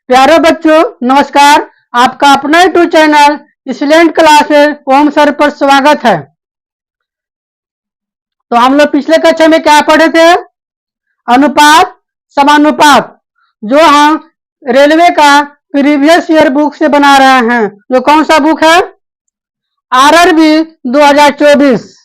प्यारे बच्चों नमस्कार। आपका अपना यूट्यूब चैनल एक्सीलेंट क्लासेस ओम सर पर स्वागत है। तो हम लोग पिछले कक्षा में क्या पढ़े थे? अनुपात समानुपात, जो हम रेलवे का प्रीवियस ईयर बुक से बना रहे हैं। जो कौन सा बुक है? आरआरबी 2024।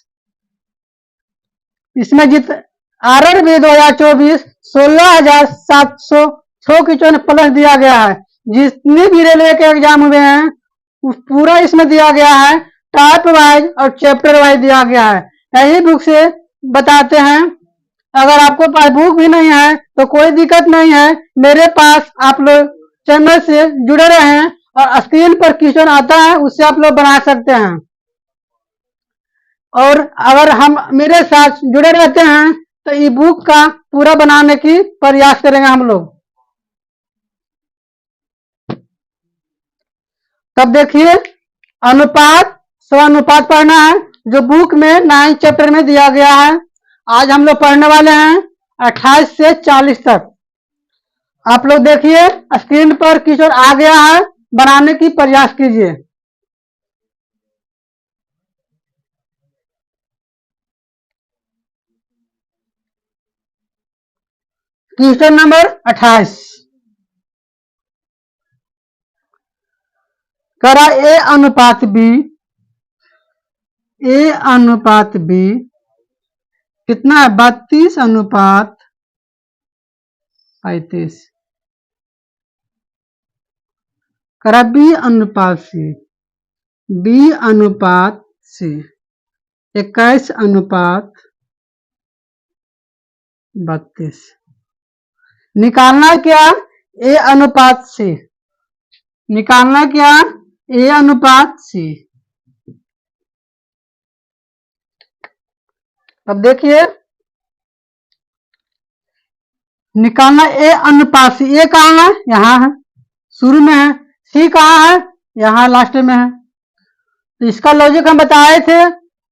इसमें आरआरबी 2024 16,706 क्वेश्चन प्लस दिया गया है। जितने भी रेलवे के एग्जाम हुए हैं पूरा इसमें दिया गया है। टाइप वाइज और चैप्टर वाइज दिया गया है। यही बुक से बताते हैं। अगर आपको पास बुक भी नहीं है तो कोई दिक्कत नहीं है, मेरे पास आप लोग चैनल से जुड़े रहें और स्क्रीन पर क्वेश्चन आता है उससे आप लोग बना सकते हैं। और अगर हम मेरे साथ जुड़े रहते हैं तो ई बुक का पूरा बनाने की प्रयास करेंगे हम लोग। तब देखिए, अनुपात समानुपात पढ़ना है जो बुक में 9 चैप्टर में दिया गया है। आज हम लोग पढ़ने वाले हैं 28 से 40 तक। आप लोग देखिए स्क्रीन पर क्वेश्चन आ गया है, बनाने की प्रयास कीजिए। क्वेश्चन नंबर 28 करा ए अनुपात बी कितना है? 32 अनुपात 35। करा बी अनुपात सी 21 अनुपात 32। निकालना क्या? ए अनुपात सी। निकालना क्या? ए अनुपात सी। अब देखिए, निकालना ए अनुपात सी। ए कहाँ है? यहाँ है, शुरू में है। सी कहाँ है? यहाँ लास्ट में है। तो इसका लॉजिक हम बताए थे,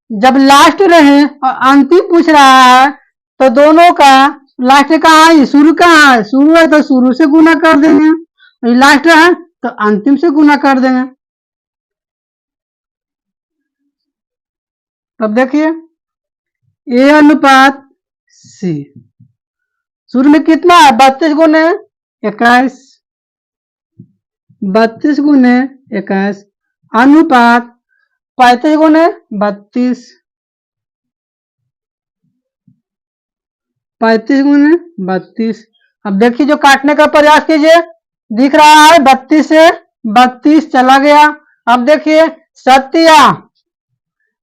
जब लास्ट रहे और अंतिम पूछ रहा है तो दोनों का लास्ट कहाँ है? शुरू कहाँ है? शुरू है तो शुरू से गुना कर देंगे, लास्ट है तो अंतिम से गुना कर देंगे। तब देखिए, ए अनुपात सी शुरू में कितना है? 32 गुने 21। 32 गुने 21 अनुपात 35 गुने 32। 35 गुने 32। अब देखिए, जो काटने का प्रयास कीजिए, दिख रहा है 32 से 32 चला गया। अब देखिए, सत्या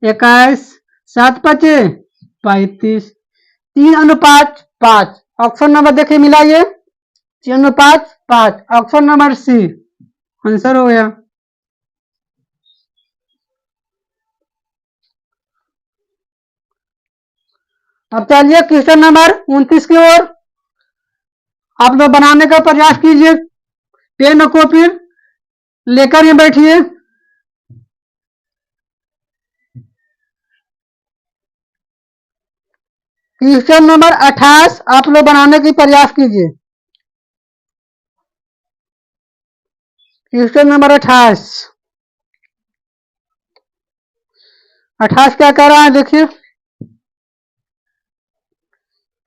21 7 5 35 3 अनुपात 5। ऑप्शन नंबर देखिए मिलाइए, 3 अनुपात 5। ऑप्शन नंबर सी आंसर हो गया। अब चलिए क्वेश्चन नंबर 29 की ओर आप लोग बनाने का प्रयास कीजिए। पेन और कॉपी लेकर ही बैठिए। क्वेश्चन नंबर 28 आप लोग बनाने की प्रयास कीजिए। क्वेश्चन नंबर 28 क्या कह रहा है? देखिए,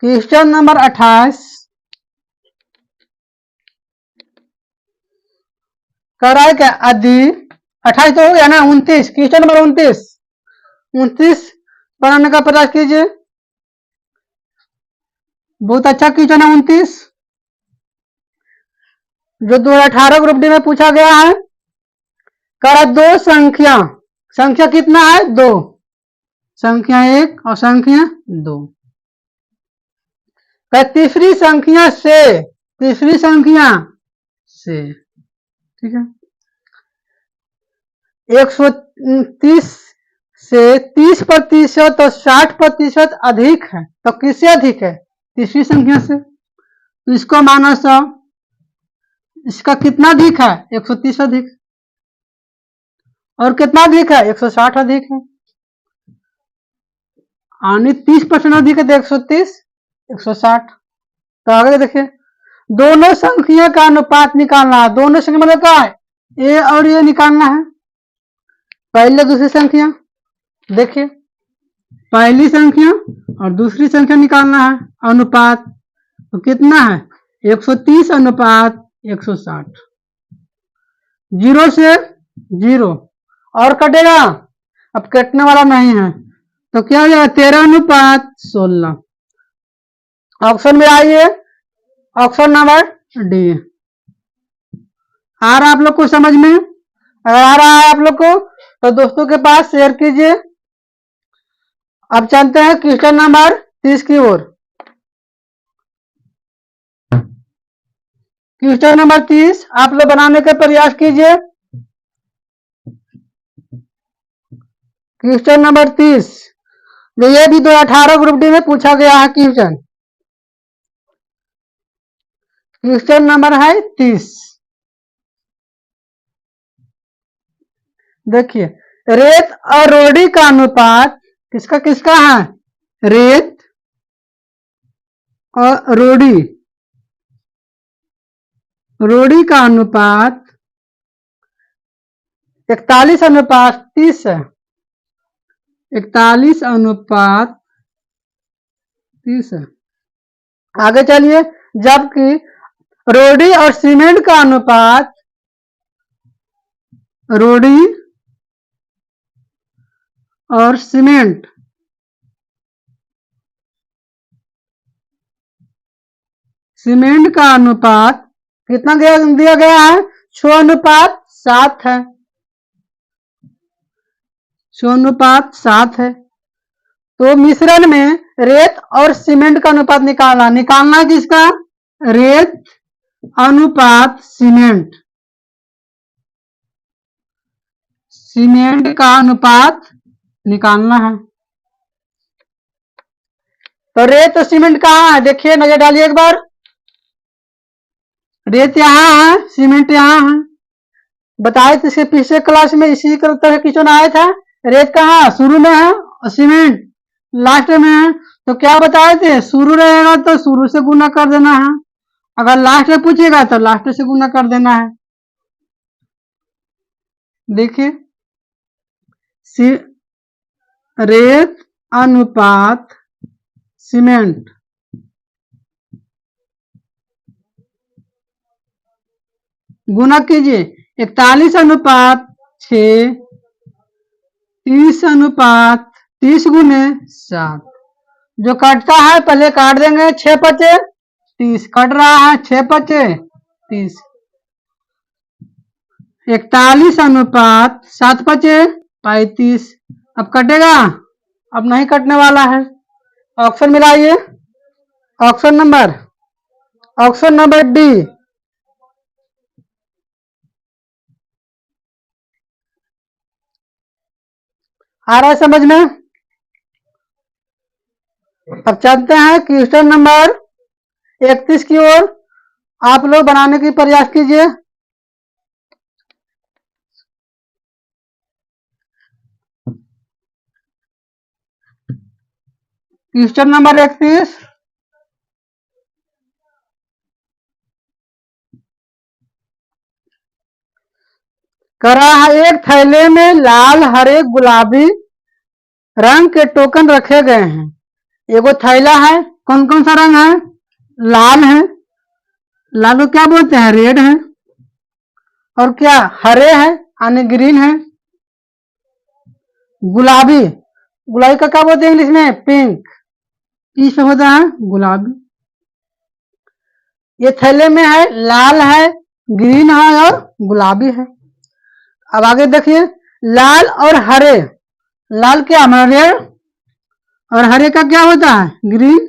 क्वेश्चन नंबर 28 कह रहा है क्या? आदि 28 तो हो गया ना। 29 क्वेश्चन नंबर 29 बनाने का प्रयास कीजिए। बहुत अच्छा क्वेश्चन है 29, जो 2018 ग्रुप डी में पूछा गया है। करा दो संख्या कितना है? 2। संख्या 1 और संख्या 2। तीसरी संख्या से ठीक है। 130 से 30% और 60% अधिक है, तो किससे अधिक है? तीसरी संख्या से। तो इसको माना 100। इसका कितना अधिक है? 130 अधिक। और कितना अधिक है? 160 अधिक है। यानी 30% अधिक है तो 130 160। तो आगे देखिए, दोनों संख्या का अनुपात निकालना है। दोनों संख्या मतलब क्या है, ए और ए निकालना है। पहले दूसरी संख्या देखिए, पहली संख्या और दूसरी संख्या निकालना है अनुपात। तो कितना है 130 अनुपात 160, 0 से 0 और कटेगा, अब कटने वाला नहीं है तो क्या हो जाएगा 13 अनुपात 16। ऑप्शन में आइए, ऑप्शन नंबर डी। आ रहा आप लोग को समझ में? अगर आ रहा है आप लोग को तो दोस्तों के पास शेयर कीजिए। अब चलते हैं क्वेश्चन नंबर 30 की ओर। क्वेश्चन नंबर 30 आप लोग बनाने का प्रयास कीजिए। क्वेश्चन नंबर 30 जो ये भी 2018 ग्रुप डी में पूछा गया है क्वेश्चन। क्वेश्चन नंबर है 30। देखिए, रेत और रोडी का अनुपात किसका किसका है, रेत और रोडी, रोडी का अनुपात 41 अनुपात 30 है। 41 अनुपात 30 है। आगे चलिए, जबकि रोडी और सीमेंट का अनुपात, रोडी और सीमेंट का अनुपात कितना दिया गया है, 6 अनुपात 7 है। 6 अनुपात 7 है। तो मिश्रण में रेत और सीमेंट का अनुपात निकालना किसका, रेत अनुपात सीमेंट, सीमेंट का अनुपात निकालना है। तो रेत और सीमेंट कहाँ है, देखिए नजर डालिए एक बार। रेत यहाँ है, सीमेंट यहाँ है। बताए थे इसके पिछले क्लास में इसी तरह क्वेश्चन आया था। रेत कहाँ शुरू में है और सीमेंट लास्ट में है। तो क्या बताए थे, शुरू रहेगा तो शुरू से गुना कर देना है, अगर लास्ट में पूछेगा तो लास्ट से गुना कर देना है। देखिए, रेत अनुपात सीमेंट, गुना कीजिए 41 अनुपात 6, 30 अनुपात 30 गुने 7। जो कटता है पहले काट देंगे, 6 पचे 30 कट रहा है, 6 पचे 30। 41 अनुपात 7 पचे 35। अब कटेगा, अब नहीं कटने वाला है। ऑप्शन मिलाइए, ऑप्शन नंबर डी। आ रहा है समझ में? अब चलते हैं क्वेश्चन नंबर 31 की ओर। आप लोग बनाने की प्रयास कीजिए। क्वेश्चन नंबर 31 करा है, एक थैले में लाल हरे गुलाबी रंग के टोकन रखे गए हैं। एगो थैला है, कौन कौन सा रंग है, लाल है, लाल को क्या बोलते हैं, रेड है, और क्या हरे है यानी ग्रीन है, गुलाबी, गुलाबी का क्या बोलते हैं इंग्लिश में, पिंक, इसमें होता है गुलाबी। ये थैले में है, लाल है, ग्रीन है और गुलाबी है। अब आगे देखिए, लाल और हरे, लाल क्या हमारे रेड और हरे का क्या होता है, ग्रीन।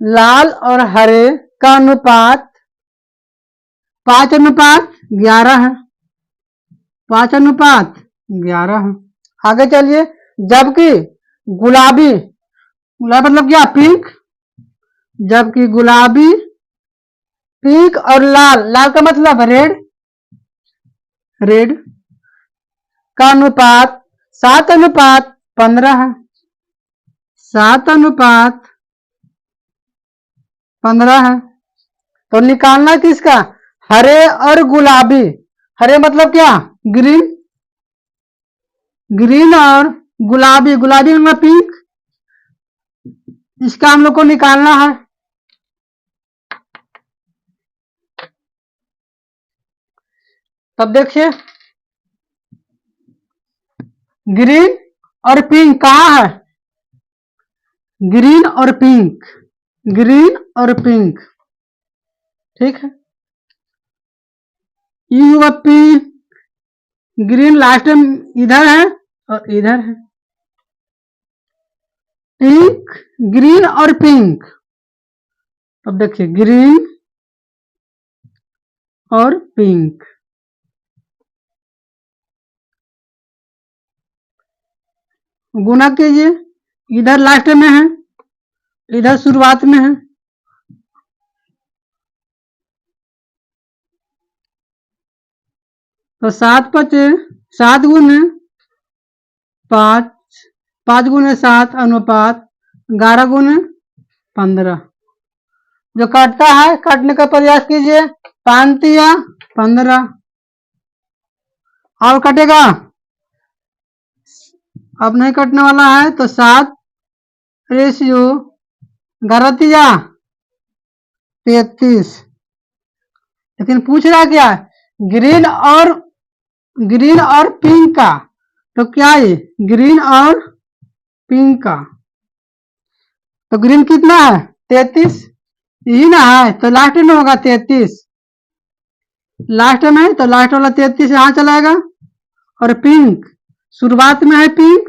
लाल और हरे का अनुपात 5 अनुपात 11 है, 5 अनुपात 11 है। आगे चलिए, जबकि गुलाबी, गुलाबी मतलब क्या, पिंक, जबकि गुलाबी, पिंक और लाल, लाल का मतलब रेड, रेड का अनुपात 7 अनुपात 15 है, 7 अनुपात 15 है। तो निकालना किसका, हरे और गुलाबी। हरे मतलब क्या, ग्रीन, ग्रीन और गुलाबी, गुलाबी मतलब पिंक, इसका हम लोग को निकालना है। तब देखिए ग्रीन और पिंक कहाँ है, ग्रीन और पिंक, ग्रीन और पिंक, ठीक है। ये हुआ पिंक, ग्रीन लास्ट में इधर है और इधर है, पिंक, ग्रीन और पिंक। अब देखिए ग्रीन और पिंक, गुना कीजिए, इधर लास्ट में है, इधर शुरुआत में है, तो 7×5 5×7 अनुपात 11×15। जो काटता है काटने का प्रयास कीजिए, 5×3 = 15, और कटेगा, अब नहीं कटने वाला है तो 7:11×33। लेकिन पूछ रहा क्या, ग्रीन और पिंक का, तो क्या ये ग्रीन और पिंक का, तो ग्रीन कितना है 33, यही ना है, तो लास्ट में होगा 33, लास्ट में है तो लास्ट वाला 33 यहाँ चलाएगा। और पिंक शुरुआत में है, पिंक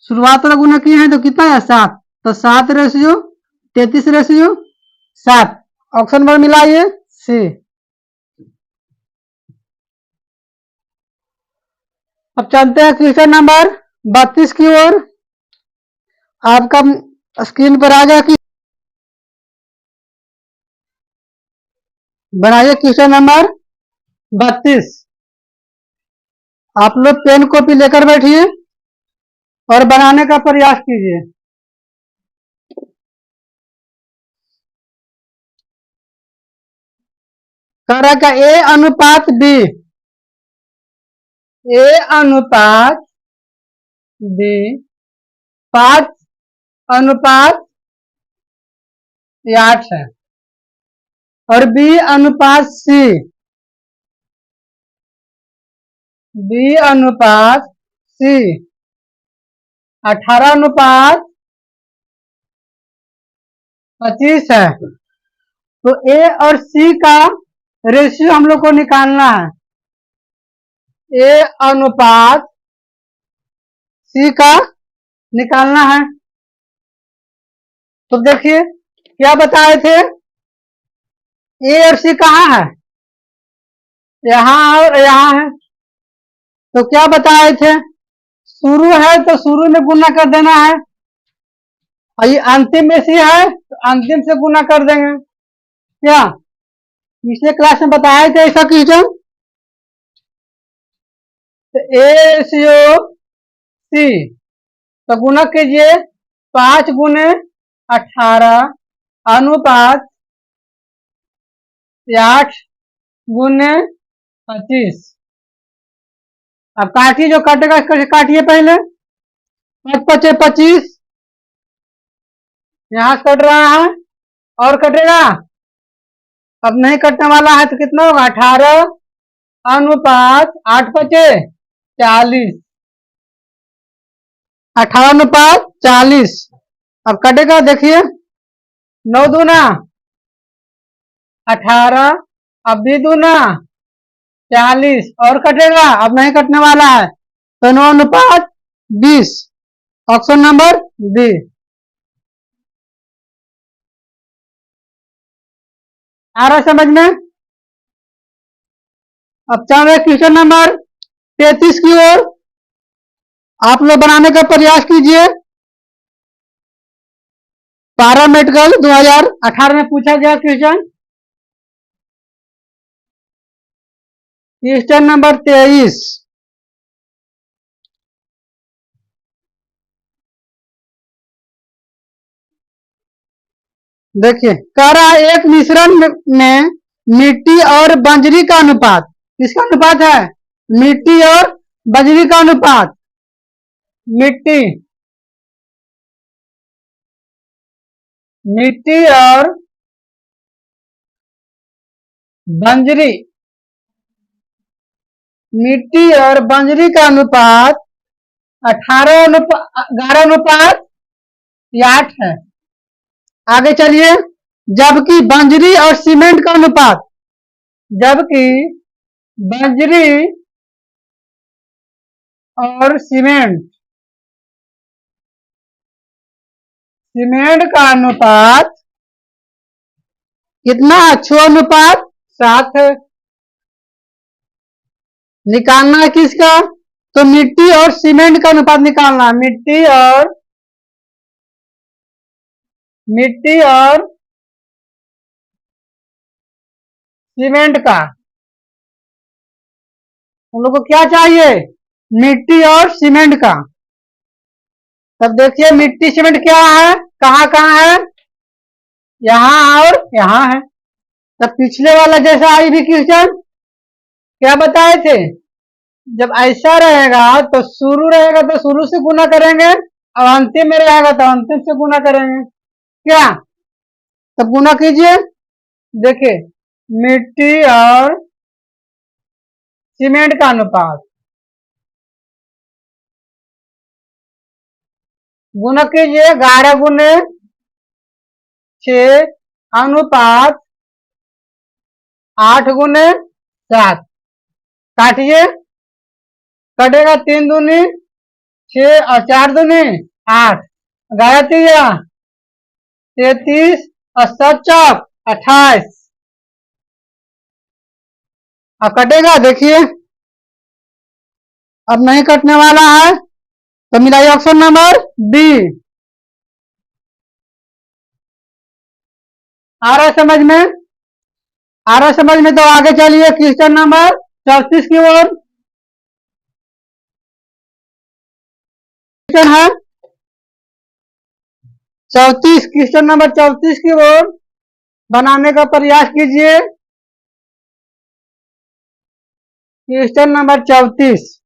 शुरुआत वाला गुना किए हैं तो कितना है 7, तो 7:33:7, ऑप्शन नंबर मिलाइए सी। अब चलते हैं क्वेश्चन नंबर 32 की ओर। आपका स्क्रीन पर आ गया कि बनाइए क्वेश्चन नंबर 32। आप लोग पेन कॉपी लेकर बैठिए और बनाने का प्रयास कीजिए। कह रहा क्या, ए अनुपात बी, ए अनुपात बी 5:8 है, और बी अनुपात सी, बी अनुपात सी 18:25 है। तो ए और सी का रेशियो हम लोग को निकालना है, ए अनुपात सी का निकालना है। तो देखिए क्या बताए थे, ए और सी कहाँ है, यहाँ और यहाँ है, तो क्या बताए थे, शुरू है तो शुरू में गुना कर देना है, और ये अंतिम में सी है तो अंतिम से गुना कर देंगे। क्या पिछले क्लास में बताए थे ऐसा क्वेश्चन, तो ए रेशियो सी, तो गुना कीजिए 5×18 अनुपात 8×25। अब काटिए, जो काटेगा काटिए पहले, 5×5 = 25, यहाँ कट रहा है और कटेगा, अब नहीं कटने वाला है तो कितना होगा 18:8×5 = 40, 18:40। अब कटेगा, देखिए 9×2 = 18, अब भी 2×40 और कटेगा, अब नहीं कटने वाला है तो 9:20, ऑप्शन नंबर बी। आ रहा समझ में। अब चल रहे क्वेश्चन नंबर 33 की ओर, आप लोग बनाने का प्रयास कीजिए। पैरामेडिकल 2018 में पूछा गया क्वेश्चन, क्वेश्चन नंबर 23। देखिए कह रहा है एक मिश्रण में मिट्टी और बंजरी का अनुपात, किसका अनुपात है? मिट्टी और बजरी का अनुपात। मिट्टी मिट्टी और बंजरी, मिट्टी और बंजरी का अनुपात 11:8 है। आगे चलिए, जबकि बंजरी और सीमेंट का अनुपात, जबकि बंजरी और सीमेंट का अनुपात कितना? 6:7 है। निकालना है किसका? तो मिट्टी और सीमेंट का अनुपात निकालना है। मिट्टी और सीमेंट का। हम लोग को क्या चाहिए? मिट्टी और सीमेंट का। तब देखिए मिट्टी सीमेंट क्या है, कहाँ कहाँ है? यहाँ और यहाँ है। तब पिछले वाला जैसा आई भी क्वेश्चन क्या बताए थे? जब ऐसा रहेगा तो शुरू रहेगा तो शुरू से गुना करेंगे, और अंतिम में रहेगा तो अंतिम से गुना करेंगे। क्या? तब गुना कीजिए। देखिए मिट्टी और सीमेंट का अनुपात, गुना कीजिए। 11 × 6 अनुपात 8 × 7। काटिए, कटेगा 3 दूनी 6 और 4 दूनी 8, 33 और 7 चौक 28। अब कटेगा, देखिए अब नहीं कटने वाला है, तो मिलाइए ऑप्शन नंबर बी। आ रहा है समझ में? आ रहा है समझ में? तो आगे चलिए क्वेश्चन नंबर 34 की ओर। क्वेश्चन है 34, क्वेश्चन नंबर 34 की ओर बनाने का प्रयास कीजिए। क्वेश्चन नंबर 34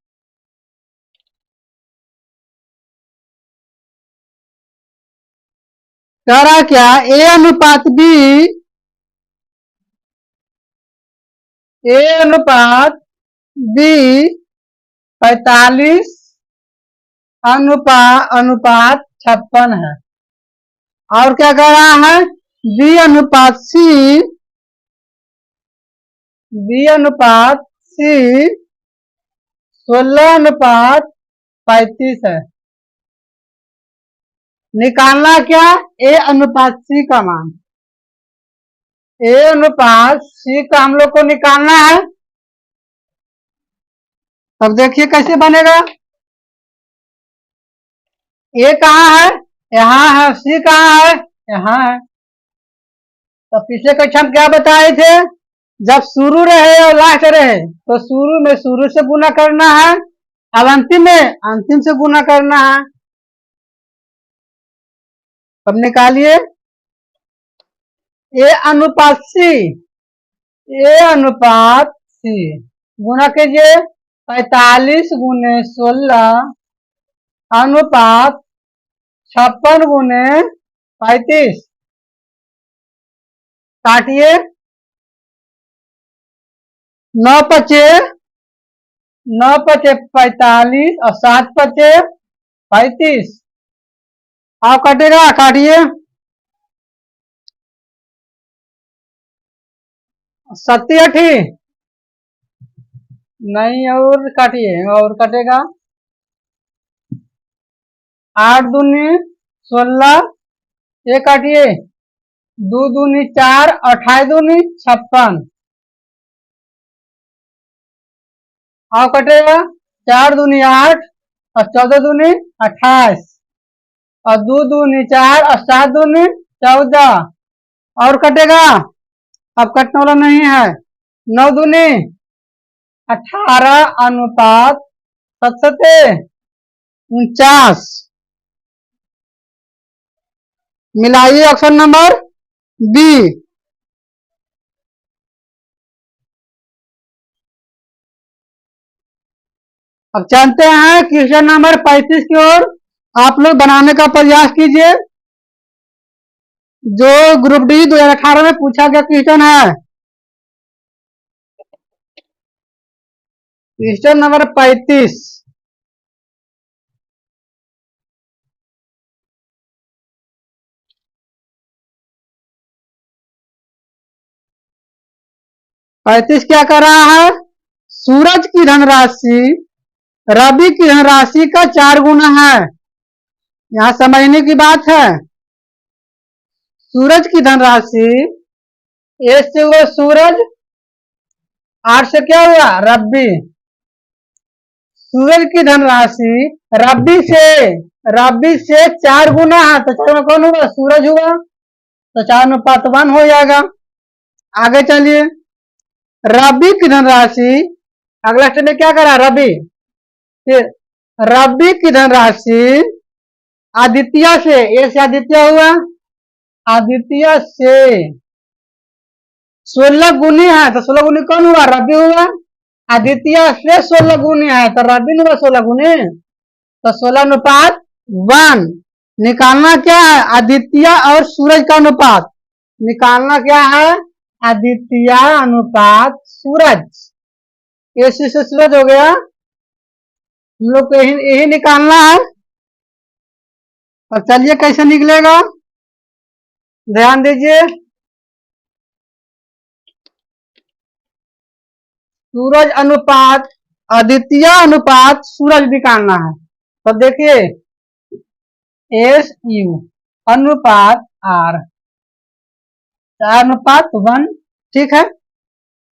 कह रहा क्या? ए अनुपात बी, ए अनुपात बी 45 अनुपात 56 है। और क्या कह रहा है? बी अनुपात सी 16:35 है। निकालना क्या? ए अनुपात सी का मान। ए अनुपात सी का हम लोग को निकालना है। अब देखिए कैसे बनेगा। ए कहाँ है? यहाँ है। सी कहाँ है? यहाँ है। तो पिछले कक्षा में क्या बताए थे? जब शुरू रहे और लास्ट रहे तो शुरू में शुरू से गुना करना है, अब अंतिम में अंतिम से गुना करना है। अब निकालिए। ए अनुपात सी, ए अनुपात सी गुना कीजिए। 45 × 16 अनुपात 56 × 35। काटिए। 9 × 5 = 45 और 7 × 5 = 35। आप कटेगा, काटिए। 87 नहीं, और काटिए, और कटेगा। 8 दूनी 16, ये काटिए। 2 दूनी 4, 28 दूनी 56। और कटेगा। 4 दूनी 8 और 14 दूनी 28, और 2 दूनी 4 और 7 दूनी 14। और कटेगा। अब कटने वाला नहीं है। 9 दूनी 18 अनुपात 49। मिलाइए ऑप्शन नंबर बी। अब चलते हैं क्वेश्चन नंबर 35 की ओर। आप लोग बनाने का प्रयास कीजिए। जो ग्रुप डी 2018 में पूछा गया क्वेश्चन है। Question number 35। क्या कर रहा है? सूरज की धनराशि रवि की धनराशि का 4 गुना है। यहां समझने की बात है। सूरज की धनराशि ए से हुआ सूरज, आर से क्या हुआ? रवि। सूरज की धनराशि रवि से 4 गुना है, तो 4 में कौन हुआ? सूरज हुआ, तो 4:1 हो जाएगा। आगे चलिए। रवि की धनराशि, अगला स्टेप में क्या करा? रवि। फिर रवि की धनराशि आदित्य से, ए से आदित्य हुआ, आदित्य से 16 गुनी है, तो 16 गुनी कौन हुआ? रवि हुआ। आदित्य से 16 गुनी है, तो रवि हुआ 16 गुनी, तो 16:1 निकालना क्या है? आदित्य और सूरज का अनुपात निकालना क्या है? आदित्य अनुपात सूरज। ये से सूरज हो गया। हम लोग को यही निकालना है। और चलिए कैसे निकलेगा, ध्यान दीजिए। सूरज अनुपात आदित्य अनुपात सूरज निकालना है। तो देखिए एस यू अनुपात आर 4:1, ठीक है।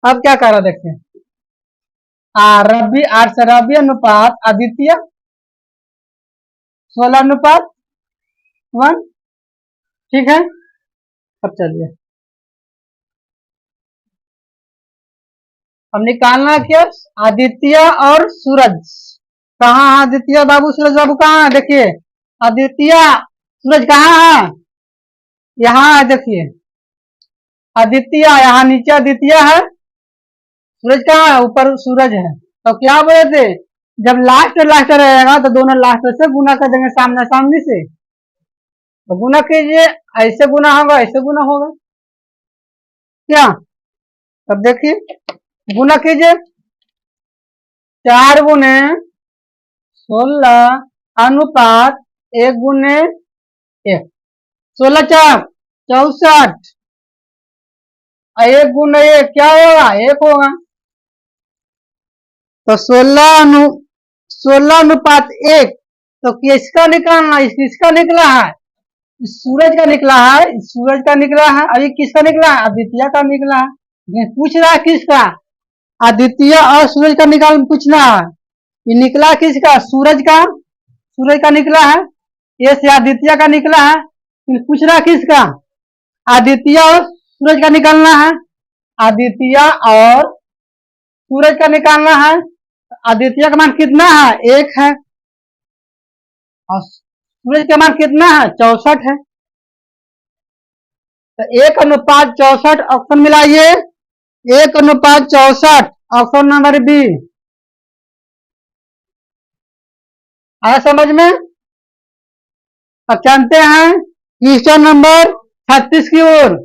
अब क्या कर रहा देखिए, आर से रवि अनुपात आदित्य 16:1, ठीक है। अब चलिए, अब निकालना क्या? आदित्य और सूरज। कहाँ है आदित्य बाबू? सूरज बाबू कहाँ है? देखिए आदित्य सूरज कहाँ है? यहाँ है, देखिए आदित्य यहाँ नीचे आदित्य है, सूरज कहाँ है? ऊपर सूरज है। तो क्या बोले थे, जब लास्ट रहेगा तो दोनों लास्ट से गुना कर देंगे, सामने सामने से। तो गुना कीजिए, ऐसे गुना होगा, ऐसे गुना होगा क्या? तब देखिए गुना कीजिए, 4 गुने 16 अनुपात 1 गुने 1, 16×4 64, 1 गुना 1 क्या होगा? 1 होगा। तो 16:1, तो किसका निकालना? किसका निकला है? सूरज का निकला है, सूरज का निकला है। अभी किसका निकला है? आदित्य का निकला है। पूछ रहा है किसका? आदित्य और सूरज का निकाल पूछना है। ये निकला किसका? सूरज का, सूरज का निकला है। ये से आदित्य का निकला है। फिर पूछ रहा किसका? आदित्य और सूरज का निकालना है। आदित्य और सूरज का निकालना है। आदित्य का मान कितना है? 1 है, और सूरज का मान कितना है? 64 है। तो 1:64 ऑप्शन मिलाइए, 1:64 ऑप्शन नंबर बी। आया समझ में? अब जानते हैं क्वेश्चन नंबर 36 की ओर।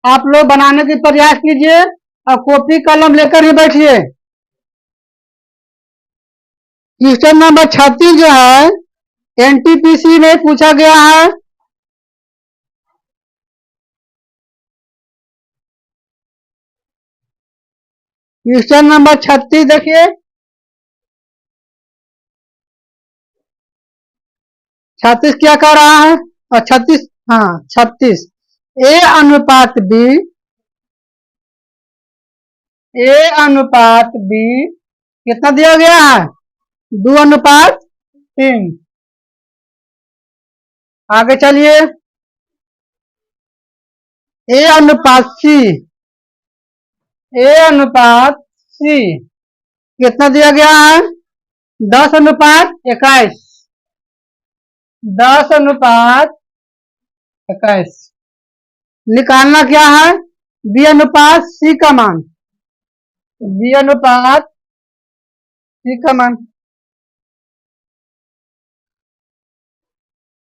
आप लोग बनाने की प्रयास कीजिए और कॉपी कलम लेकर ही बैठिए। क्वेश्चन नंबर 36 जो है एनटीपीसी में पूछा गया है। क्वेश्चन नंबर 36 देखिए, 36 क्या कर रहा है? और 36, हाँ 36, ए अनुपात बी, ए अनुपात बी कितना दिया गया है? 2:3। आगे चलिए, ए अनुपात सी, ए अनुपात सी कितना दिया गया है? 10:21, 10:21। निकालना क्या है, बी अनुपात सी का मान, बी अनुपात सी का मान।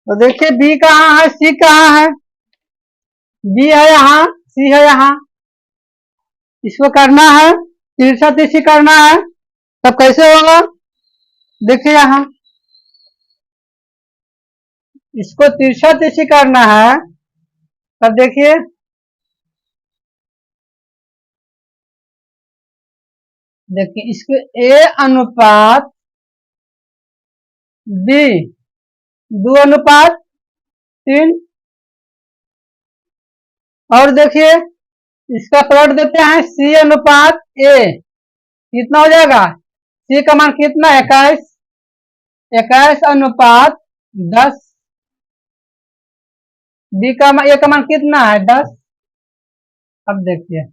तो देखिए बी कहाँ है, सी कहाँ है, बी है यहाँ, सी है यहाँ, इसको करना है तिरछा तिरछी करना है, तब कैसे होगा, देखिए यहाँ इसको तिरछा तिरछी करना है, तब देखिए इसके ए अनुपात बी, 2 अनुपात 3, और देखिए इसका प्लॉट देते हैं सी अनुपात ए, कितना हो जाएगा, सी का मान कितना, 21, 21 अनुपात 10, बी का मान, ए का मान कितना है 10। अब देखिए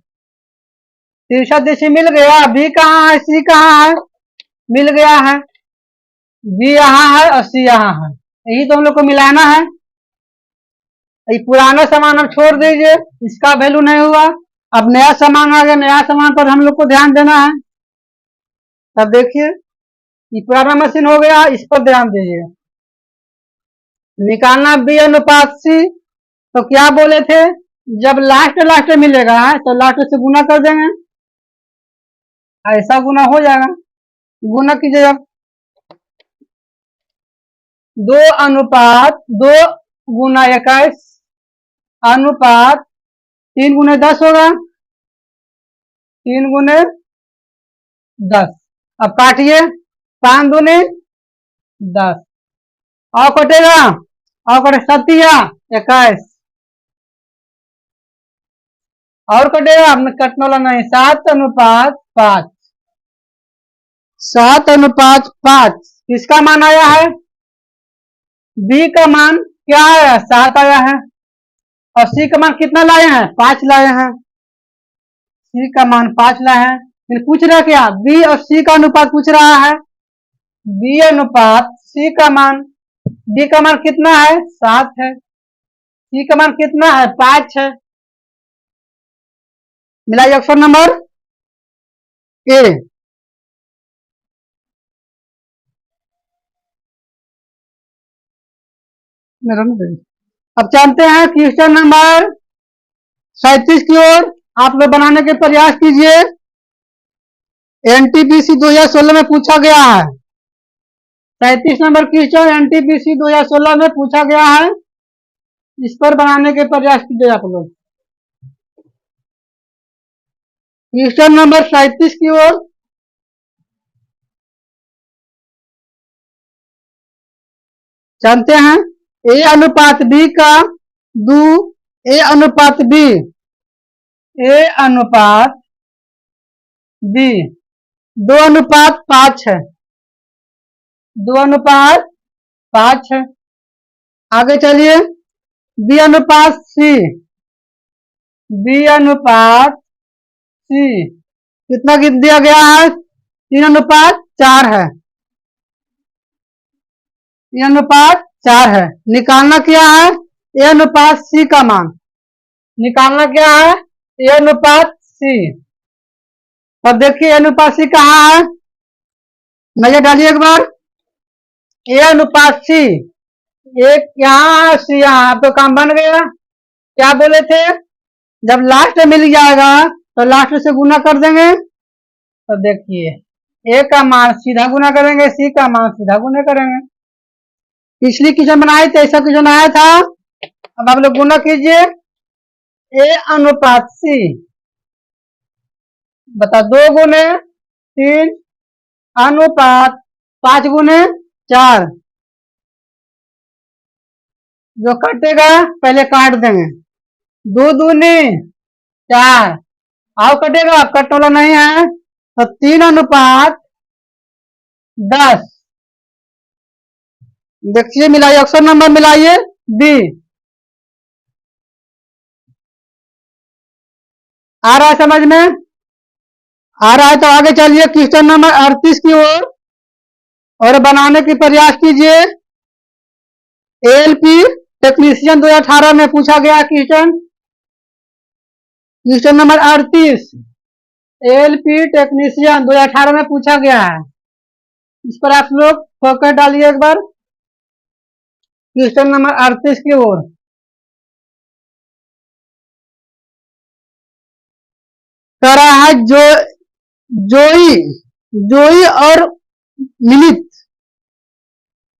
तिरछा तिरछी मिल गया, बी कहाँ है सी कहाँ है, मिल गया है, बी यहाँ है और सी यहाँ है, यही तो हम लोग को मिलाना है। ये पुराना सामान अब छोड़ दीजिए, इसका वैल्यू नहीं हुआ, अब नया सामान आ गया, नया सामान पर हम लोग को ध्यान देना है। तब देखिए ये पुराना मशीन हो गया, इस पर ध्यान दीजिए, निकालना बी अनुपात सी, तो क्या बोले थे, जब लास्ट मिलेगा तो लास्ट से गुना कर देंगे, ऐसा गुना हो जाएगा, गुना कीजिए, अब 2 अनुपात 2 गुना 21 अनुपात 3 गुने 10 होगा, 3 गुने 10, अब काटिए, 5 दूनी 10, और कटेगा, और कटे 21, और कटेगा, आपने कटने वाला नहीं, 7 अनुपात 5, 7 अनुपात 5, किसका मान आया है, बी का मान क्या आया, 7 आया है, और सी का मान कितना लाए हैं, 5 लाए हैं, सी का मान 5 लाए हैं, पूछ रहा क्या, बी और सी का अनुपात पूछ रहा है, बी अनुपात सी का मान, बी का मान कितना है 7 है, सी का मान कितना है 5 है, मिलाइए ऑप्शन नंबर ए। अब जानते हैं क्वेश्चन नंबर 37 की ओर आप लोग बनाने के प्रयास कीजिए। एनटीपीसी 2016 में पूछा गया है, 37 नंबर क्वेश्चन एनटीपीसी 2016 में पूछा गया है, इस पर बनाने के प्रयास कीजिए आप लोग। क्वेश्चन नंबर 37 की ओर जानते हैं ए अनुपात बी का 2, ए अनुपात बी, ए अनुपात बी 2 अनुपात 5 है, 2 अनुपात 5 है। आगे चलिए बी अनुपात सी, बी अनुपात सी कितना दिया गया है, 3 अनुपात 4 है, 3 अनुपात 4 है, निकालना क्या है, ए अनुपात सी का मान, निकालना क्या है, ए अनुपात सी, और देखिए ए अनुपात सी कहाँ है, नजर डालिए एक बार, ए अनुपात सी, एक यहाँ सी यहाँ, तो काम बन गया, क्या बोले थे, जब लास्ट मिल जाएगा तो लास्ट से गुना कर देंगे, तो देखिए ए का मान सीधा गुना करेंगे, सी का मान सीधा गुना करेंगे, पिछली क्वेश्चन बनाए थे ऐसा क्वेश्चन आया था। अब आप लोग गुना कीजिए, ए अनुपात सी बता 2 गुने 3 अनुपात 5 गुने 4, जो कटेगा पहले काट देंगे, 2 दूनी 4, आओ कटेगा, अब कटने वाला नहीं है, तो 3 अनुपात 10, देखिए मिलाइए, ऑप्शन नंबर मिलाइए बी, आ रहा है समझ में, आ रहा है, तो आगे चलिए क्वेश्चन नंबर 38 की ओर और बनाने की प्रयास कीजिए। एएलपी टेक्नीशियन 2018 में पूछा गया question, question number 38 LP technician 2018 में पूछा गया है। इस पर आप लोग फोकस डालिए एक बार क्वेश्चन नंबर 38 की ओर। कह रहा है जोई जोई और मिलित।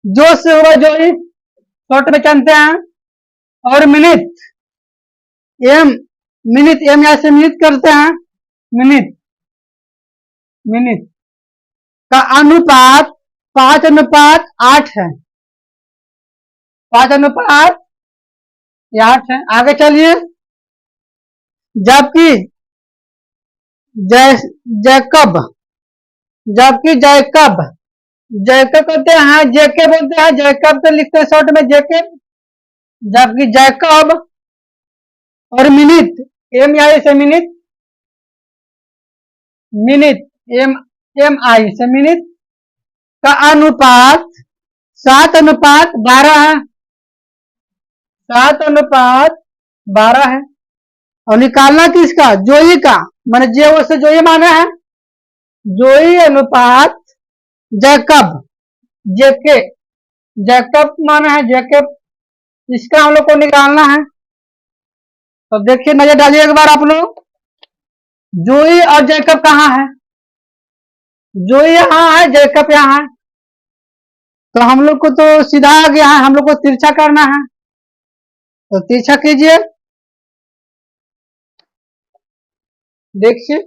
जो से हुआ जोई शॉर्ट में जानते हैं, और मिलित एम या से मिलित करते हैं। मिनिट का अनुपात 5:8 है। 5:8 है। आगे चलिए। जबकि जैकब जैकब कहते हैं, जेके बोलते हैं, जैकब तो लिखते हैं शॉर्ट में जेके। जबकि जैकब और मिनिट एम आई से मिनिट एम आई से मिनिट का अनुपात 7:12 है। 7:12 है। और निकालना किसका? जोई का, मैंने जे से जोई माना है। जोई अनुपात जैकब जेके जैकब माना है, जेकब, इसका हम लोग को निकालना है। तो देखिए, नजर डालिए एक बार आप लोग। जोई और जैकब कहाँ है? जोई यहाँ है, जैकब यहाँ है। तो हम लोग को तो सीधा आ गया है, हम लोग को तिरछा करना है। तो तिरछा कीजिए। देखिए,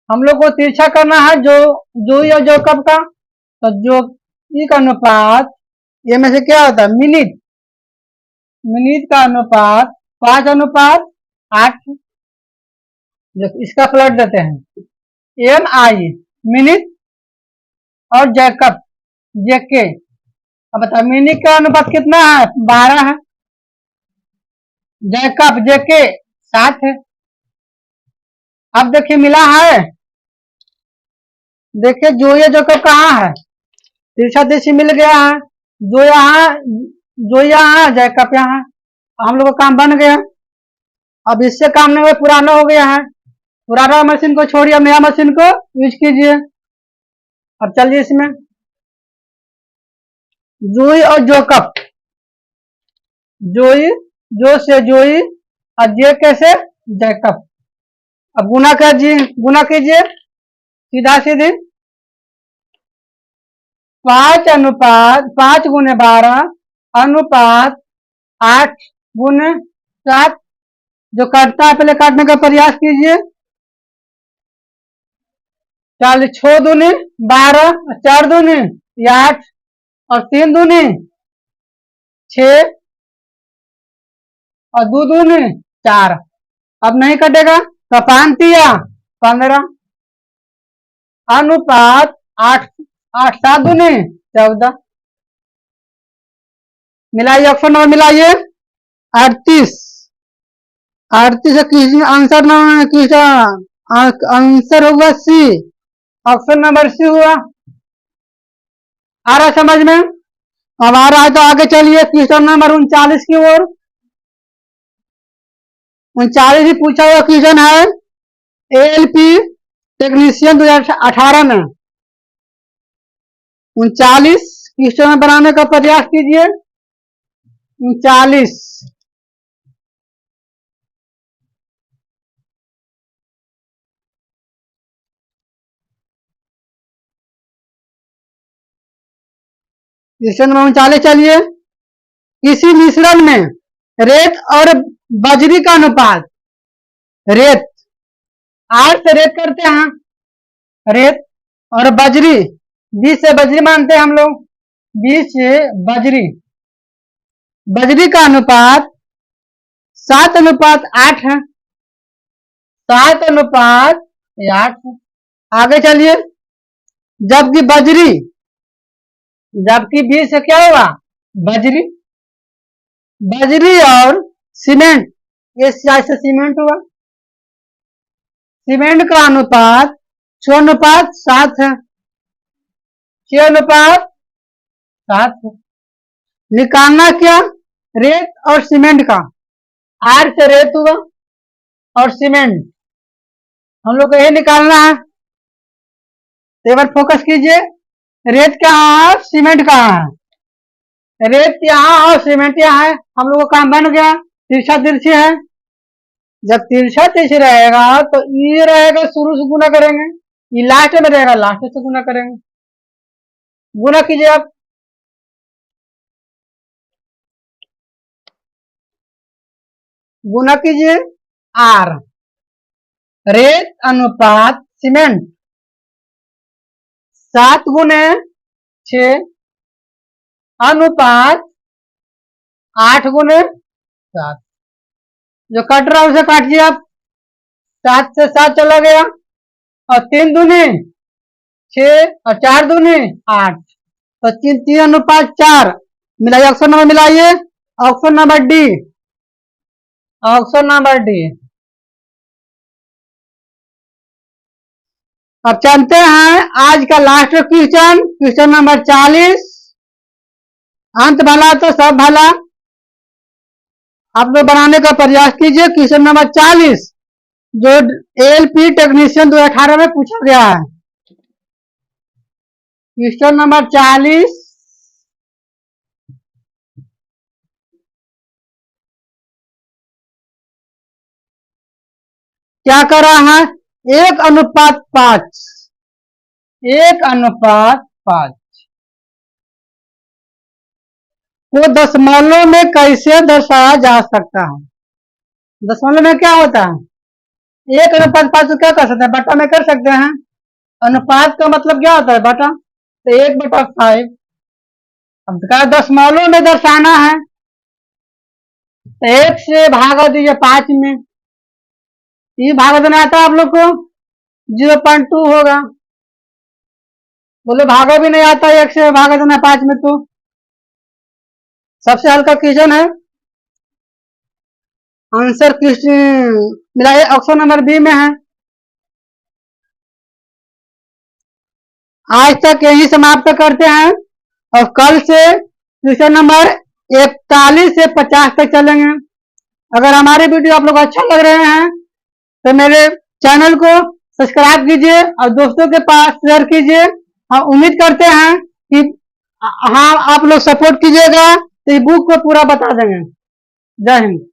हम लोग को तिरछा करना है जोई और जैकब का। तो जोई का अनुपात ये में से क्या होता है? मिनिट का अनुपात 5:8। इसका प्लॉट देते हैं। एम आई मिनिट और जैकब जेके। अब बताओ, मिनिट का अनुपात कितना है? 12 है। जैकब जेके 7 है। अब देखिए, मिला है। देखिए, जोई जैकब कहाँ है? तिरछा तिरछी मिल गया है। जो यहाँ जैकब यहाँ। हम लोग का काम बन गया। अब इससे काम नहीं हुआ, पुराना हो गया है। पुराना मशीन को छोड़िए, अब नया मशीन को यूज कीजिए। अब चलिए इसमें जोई और जैकब। जोई जो से जोई और जे कैसे जैकब। अब गुना कीजिए सीधा सीधी। 5:5 × 12 अनुपात 8:7। जो काटता है पहले काटने का प्रयास कीजिए। 6 दूनी 12, 4 दूनी 8 और 3 दूनी 6 और 2 दूनी 4। अब नहीं कटेगा तो 5×3 = 15 अनुपात 8 7 दूनी 14। मिलाइए, ऑप्शन नंबर मिलाइए। 38 आंसर आंसर होगा सी। ऑप्शन नंबर सी हुआ। आ रहा समझ में? अब आ रहा है तो आगे चलिए क्वेश्चन नंबर 39 की ओर। 39 ही पूछा हुआ क्वेश्चन है एएलपी टेक्नीशियन 2018 में। 39 क्वेश्चन बनाने का प्रयास कीजिए। 39 क्वेश्चन नंबर 39 चलिए। किसी मिश्रण में रेत और बजरी का अनुपात, रेत 8 से रेत करते हैं, रेत और बजरी 20 से बजरी मानते हैं हम लोग। 20 से बजरी का अनुपात 7:8 है। 7:8 है। आगे चलिए। जबकि 20 से क्या हुआ? बजरी और सीमेंट, ये से सीमेंट हुआ। सीमेंट का अनुपात 6:7 है। 6:7 है। निकालना क्या? रेत और सीमेंट का। आर से रेत हुआ और सीमेंट, हम लोग को ये निकालना है। तो एक बार फोकस कीजिए, रेत कहाँ है, सीमेंट कहाँ है। रेत यहाँ और सीमेंट यहाँ है, हम लोग का काम बन गया। तिरछा तिरछी है, जब तिरछा तिरछी रहेगा तो ये रहेगा शुरू से गुना करेंगे, ये लास्ट में रहेगा लास्ट से गुना करेंगे। गुना कीजिए आप। गुना कीजिए, आर रेत अनुपात सीमेंट 7 गुने 6 अनुपात 8 गुने 7। जो कट रहा है उसे काटिए आप। 7 से 7 चला गया और 3 दूनी 6 और 4 दूनी 8, तो 3 अनुपात 4। मिलाइए, ऑप्शन नंबर मिलाइए, option number D, option number D. अब चलते हैं आज का लास्ट क्वेश्चन, क्वेश्चन नंबर 40। अंत भला तो सब भला, आप लोग बनाने का प्रयास कीजिए। क्वेश्चन नंबर 40 जो एलपी टेक्नीशियन 2018 में पूछा गया है। क्वेश्चन नंबर 40, क्या कर रहा है, 1:5, 1:5 को दशमलव में कैसे दर्शाया जा सकता है। दशमलव में क्या होता है, 1:5 को क्या कर सकते हैं, बटा में कर सकते हैं। अनुपात का मतलब क्या होता है, बटा, तो 1/5। अब क्या दशमलव में दर्शाना है, तो 1 से भागा दीजिए 5 में, ये भागा देना आता है आप लोग को, 0.2 होगा। बोले भागा भी नहीं आता, 1 से भागा देना 5 में, तो सबसे हल्का क्वेश्चन है। आंसर क्वेश्चन मिलाइए, ऑप्शन नंबर बी में है। आज तक यही समाप्त करते हैं और कल से क्वेश्चन नंबर 41 से 50 तक चलेंगे। अगर हमारे वीडियो आप लोग अच्छा लग रहे हैं तो मेरे चैनल को सब्सक्राइब कीजिए और दोस्तों के पास शेयर कीजिए। हम उम्मीद करते हैं कि हाँ आप लोग सपोर्ट कीजिएगा तो ये बुक को पूरा बता देंगे। जय हिंद।